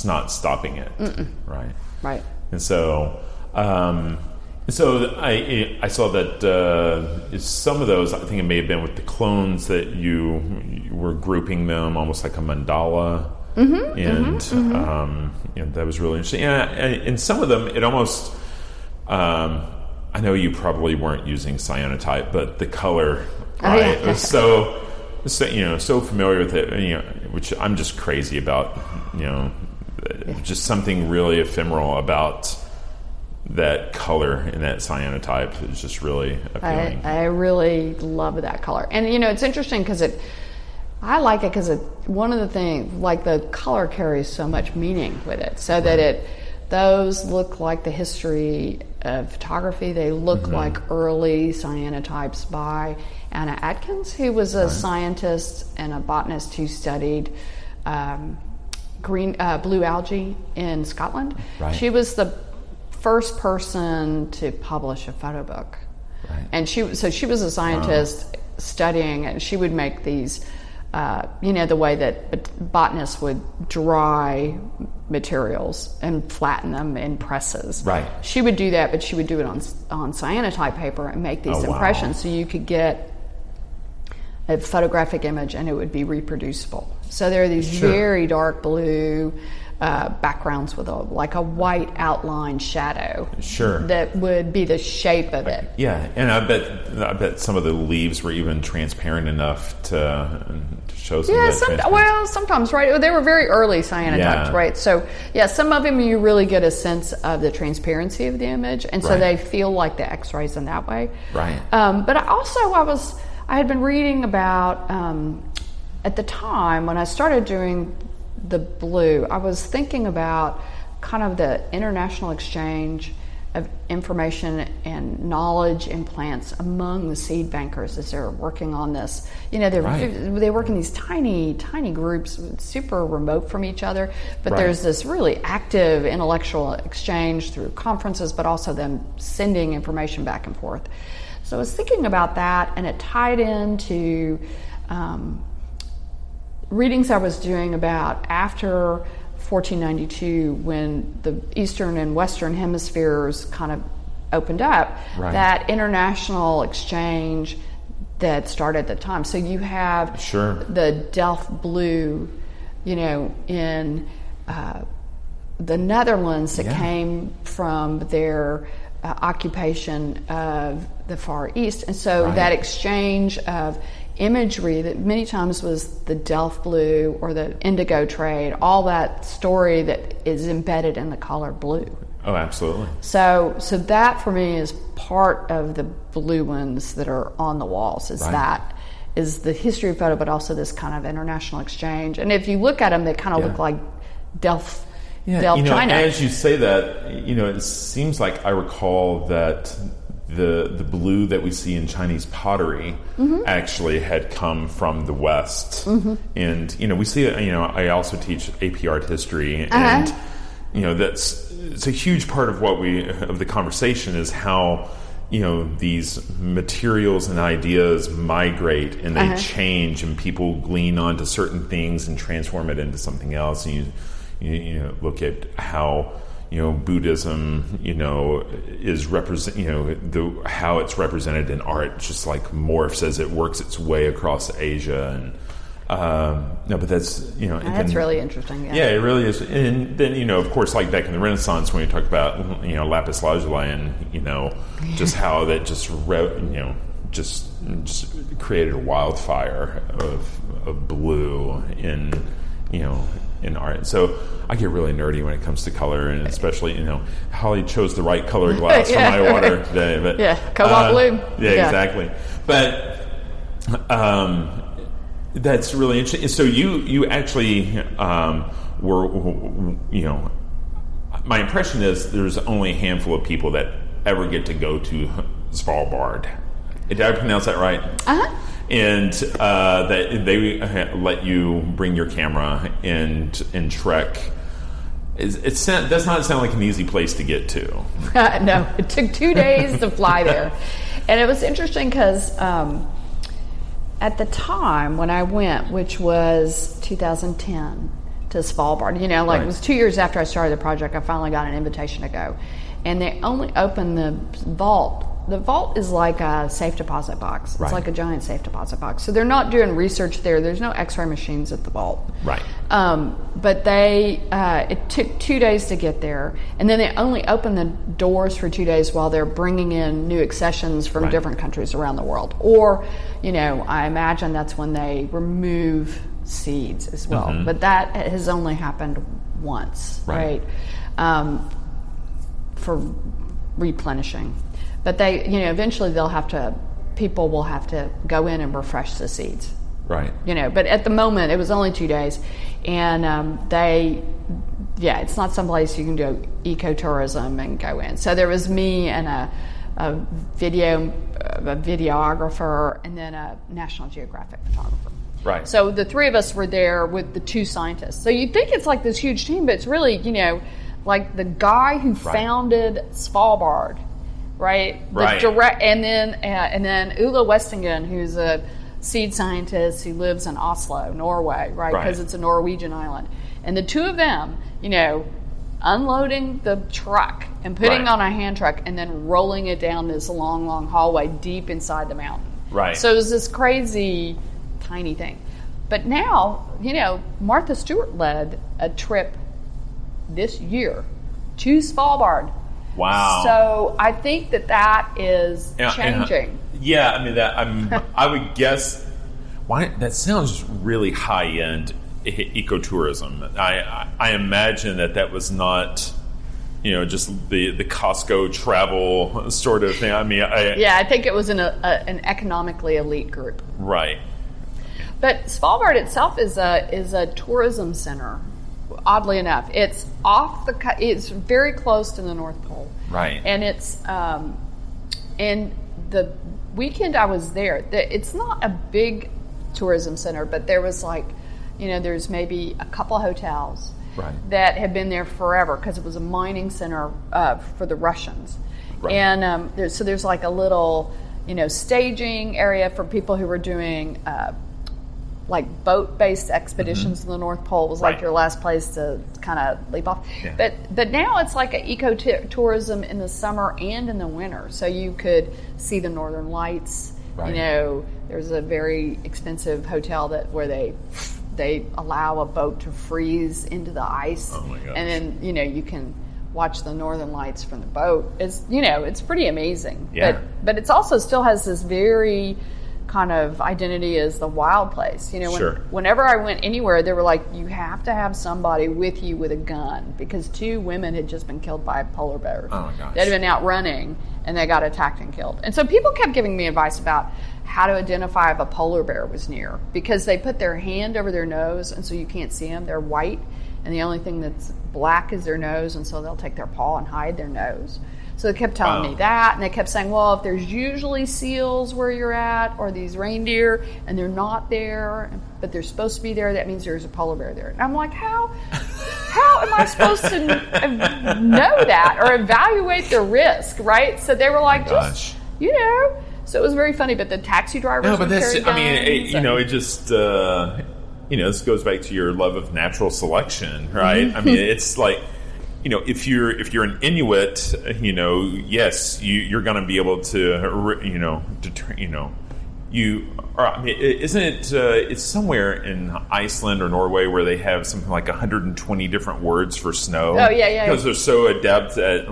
it's not stopping it. Right. Right. And so I saw that some of those, I think it may have been with the clones, that you were grouping them almost like a mandala. And that was really interesting. And some of them, it almost, I know you probably weren't using cyanotype, but the color, right? It was so familiar with it, which I'm just crazy about, just something really ephemeral about that color and that cyanotype is just really appealing. I really love that color. And, it's interesting because I like it because one of the things, like the color carries so much meaning with it, so that those look like the history of photography. They look like early cyanotypes by Anna Atkins, who was a scientist and a botanist who studied blue algae in Scotland. Right. She was the first person to publish a photo book. Right. And she was a scientist studying, and she would make these, the way that botanists would dry materials and flatten them in presses. Right. She would do that, but she would do it on cyanotype paper and make these impressions, so you could get a photographic image and it would be reproducible. So there are these very dark blue backgrounds with a white outline shadow. That would be the shape of it. Yeah, and I bet some of the leaves were even transparent enough to show some of that. Sometimes, right? They were very early cyanotypes, right? So, some of them you really get a sense of the transparency of the image, and so they feel like the X-rays in that way. Right. But I had been reading about, at the time when I started doing the blue, I was thinking about kind of the international exchange of information and knowledge in plants among the seed bankers as they're working on this. They work in these tiny groups, super remote from each other, but there's this really active intellectual exchange through conferences, but also them sending information back and forth. So I was thinking about that, and it tied into readings I was doing about after 1492, when the Eastern and Western hemispheres kind of opened up, that international exchange that started at the time. So you have the Delft blue, in the Netherlands that came from their occupation of the Far East. And so that exchange of imagery that many times was the Delft blue or the indigo trade, all that story that is embedded in the color blue. Oh, absolutely. So that for me is part of the blue ones that are on the walls, that is the history of photo, but also this kind of international exchange. And if you look at them, they kind of look like Delft China. As you say that, it seems like I recall that the blue that we see in Chinese pottery actually had come from the West. And, we see it, I also teach AP art history, and, it's a huge part of of the conversation is how, these materials and ideas migrate and they change, and people glean onto certain things and transform it into something else. And you look at how, Buddhism, is how it's represented in art, just like morphs as it works its way across Asia. And but that's that's really interesting. Yeah, it really is. And then of course, like back in the Renaissance, when you talk about lapis lazuli, and just how that just created a wildfire of blue in art. So I get really nerdy when it comes to color, and especially, Holly chose the right color glass for my water today. But cobalt blue. Yeah, exactly. But that's really interesting. So you actually were, my impression is there's only a handful of people that ever get to go to Svalbard. Did I pronounce that right? And that they let you bring your camera and trek. It does not sound like an easy place to get to. No, it took 2 days to fly there. And it was interesting because at the time when I went, which was 2010, to Svalbard. It was 2 years after I started the project, I finally got an invitation to go. And they only opened the vault. The vault is like a safe deposit box. It's like a giant safe deposit box. So they're not doing research there. There's no X-ray machines at the vault. Right. But it took 2 days to get there. And then they only open the doors for 2 days while they're bringing in new accessions from different countries around the world. Or, I imagine that's when they remove seeds as well. Mm-hmm. But that has only happened once, right? For replenishing. But they, eventually people will have to go in and refresh the seeds. Right. But at the moment, it was only 2 days. And it's not someplace you can do ecotourism and go in. So there was me and a videographer and then a National Geographic photographer. Right. So the three of us were there with the two scientists. So you'd think it's like this huge team, but it's really, like the guy who founded Svalbard, right? Right. And then Ulla Westingen, who's a seed scientist who lives in Oslo, Norway, right? Because it's a Norwegian island. And the two of them, unloading the truck and putting on a hand truck and then rolling it down this long, long hallway deep inside the mountain. Right. So it was this crazy, tiny thing. But now, Martha Stewart led a trip this year to Svalbard. Wow. So I think that is changing. I would guess that sounds really high-end ecotourism. I imagine that was not, just the Costco travel sort of thing. I think it was an economically elite group. Right. But Svalbard itself is a tourism center. Oddly enough, it's it's very close to the North Pole. Right. And it's and the weekend I was there, it's not a big tourism center, but there was there's maybe a couple hotels that have been there forever because it was a mining center for the Russians. Right. And there's like a little staging area for people who were doing like boat-based expeditions to the North Pole. Was like your last place to kind of leap off. Yeah. But now it's like an eco-tourism in the summer and in the winter. So you could see the Northern Lights. Right. There's a very expensive hotel where they allow a boat to freeze into the ice. Oh my gosh. And then, you can watch the Northern Lights from the boat. It's, it's pretty amazing. Yeah. But it's also still has this very kind of identity as the wild place. Whenever I went anywhere, they were like, you have to have somebody with you with a gun because 2 women had just been killed by polar bears. Oh my gosh. They'd been out running and they got attacked and killed. And so people kept giving me advice about how to identify if a polar bear was near because they put their hand over their nose and so you can't see them. They're white and the only thing that's black is their nose, and so they'll take their paw and hide their nose. So they kept telling me that, and they kept saying, well, if there's usually seals where you're at or these reindeer and they're not there, but they're supposed to be there, that means there's a polar bear there. And I'm like, how am I supposed to know that or evaluate the risk, right? So they were like, just, So it was very funny, but the taxi drivers would carry guns. It just, this goes back to your love of natural selection, right? Mm-hmm. It's like, if you're an Inuit, yes, you're going to be able to, isn't it? It's somewhere in Iceland or Norway where they have something like 120 different words for snow. Oh yeah. Because they're so adept at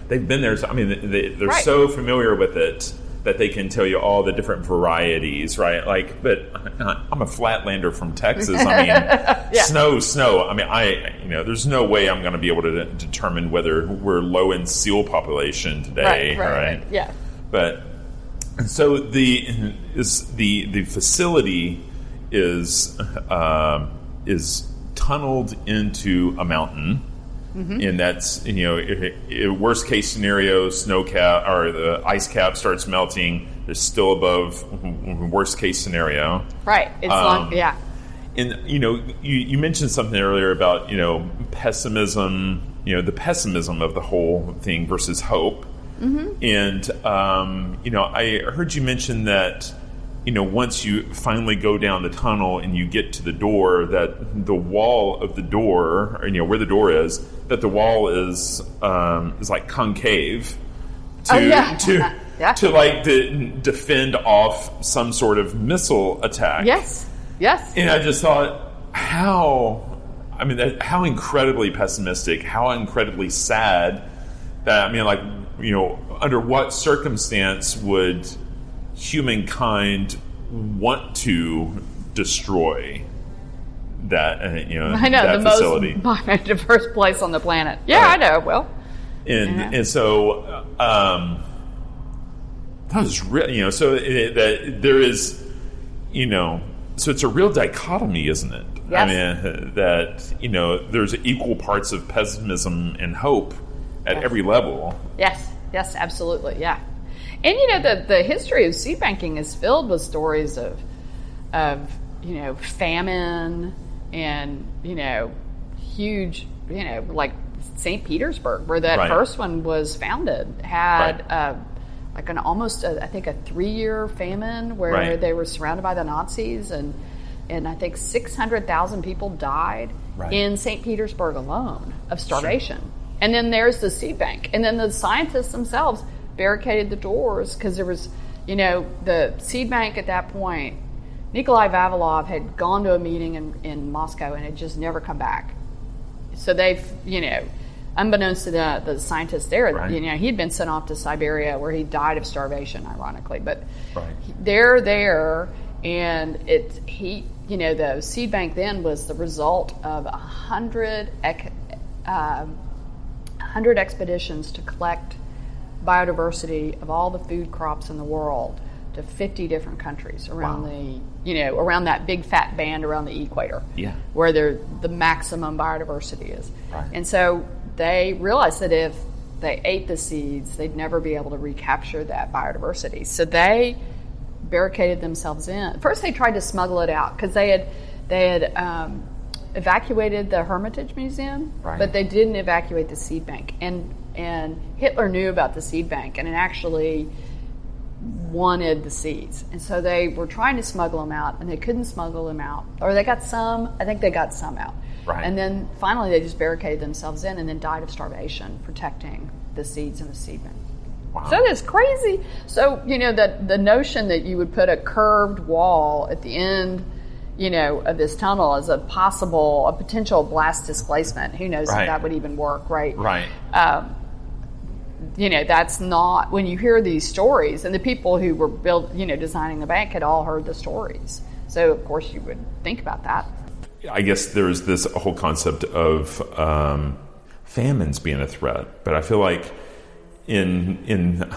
they've been there. They're so familiar with it that they can tell you all the different varieties, right? But I'm a flatlander from Texas. Snow. There's no way I'm going to be able to determine whether we're low in seal population today, right? Yeah. But so the facility is tunneled into a mountain. Mm-hmm. And that's, worst case scenario, snow cap or the ice cap starts melting. They're still above worst case scenario. Right. It's long. Yeah. And, you mentioned something earlier about, pessimism, the pessimism of the whole thing versus hope. Mm-hmm. And, I heard you mention that once you finally go down the tunnel and you get to the door, that the wall of the door, or, where the door is, that the wall is like concave to defend off some sort of missile attack. Yes. And I just thought, how incredibly pessimistic, how incredibly sad that, under what circumstance would humankind want to destroy that, I know, that the facility. most biodiverse place on the planet. Yeah, I know. Well, and so that was real. So that there is, so it's a real dichotomy, isn't it? Yes. That there's equal parts of pessimism and hope at every level. Yes, absolutely, yeah. And the history of seed banking is filled with stories of famine and huge like St. Petersburg, where that first one was founded, had like an almost I think a 3-year famine where they were surrounded by the Nazis, and I think 600,000 people died in St. Petersburg alone of starvation. Sure. And then there's the seed bank, and then the scientists themselves barricaded the doors because there was, the seed bank at that point. Nikolai Vavilov had gone to a meeting in Moscow and had just never come back. So they've, unbeknownst to the scientists there, he'd been sent off to Siberia where he died of starvation, ironically. But they're there, and the seed bank then was the result of 100 expeditions to collect biodiversity of all the food crops in the world to 50 different countries around around that big fat band around the equator, where the maximum biodiversity is. And so they realized that if they ate the seeds, they'd never be able to recapture that biodiversity. So they barricaded themselves in. First, they tried to smuggle it out because they had evacuated the Hermitage Museum, but they didn't evacuate the seed bank. And Hitler knew about the seed bank and it actually wanted the seeds. And so they were trying to smuggle them out, and they couldn't smuggle them out. Or they got some, I think they got some out. And then finally they just barricaded themselves in and then died of starvation protecting the seeds in the seed bank. Wow. So that's crazy. So, the notion that you would put a curved wall at the end of this tunnel as a potential blast displacement. Who knows if that would even work, right? That's not, when you hear these stories, and the people who were designing the bank had all heard the stories. So, of course, you would think about that. I guess there's this whole concept of famines being a threat, but I feel like in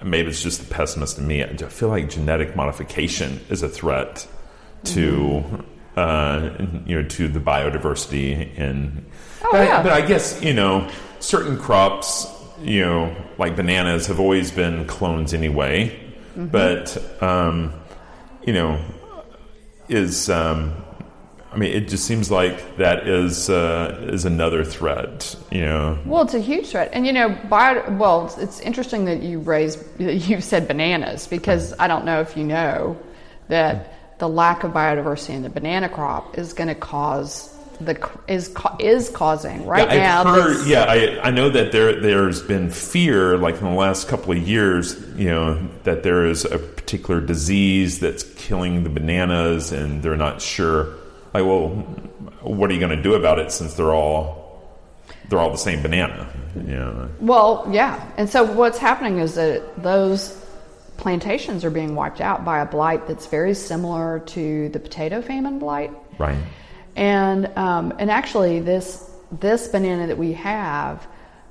maybe it's just the pessimist in me, I feel like genetic modification is a threat to to the biodiversity but I guess certain crops like bananas have always been clones anyway, but it just seems like that is another threat, Well, it's a huge threat, and it's interesting that you said bananas, because I don't know if you know that the lack of biodiversity in the banana crop is going to cause is causing right now. I know that there's been fear, like in the last couple of years, that there is a particular disease that's killing the bananas, and they're not sure. Like, well, what are you going to do about it since they're all the same banana? Well, yeah, and so what's happening is that those plantations are being wiped out by a blight that's very similar to the potato famine blight. Right. And actually, this banana that we have,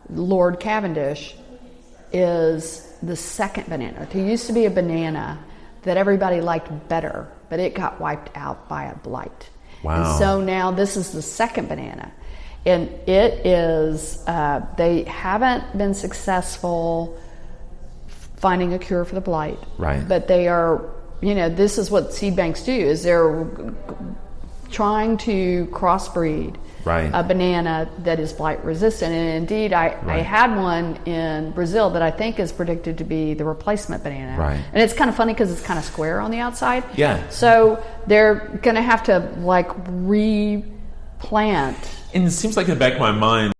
Lord Cavendish, is the second banana. There used to be a banana that everybody liked better, but it got wiped out by a blight. Wow. And so now this is the second banana. And it is, they haven't been successful finding a cure for the blight. Right. But they are, this is what seed banks do, is they're trying to crossbreed a banana that is blight resistant. And indeed, I had one in Brazil that I think is predicted to be the replacement banana. Right. And it's kind of funny because it's kind of square on the outside. Yeah. So they're going to have to like replant. And it seems like in the back of my mind,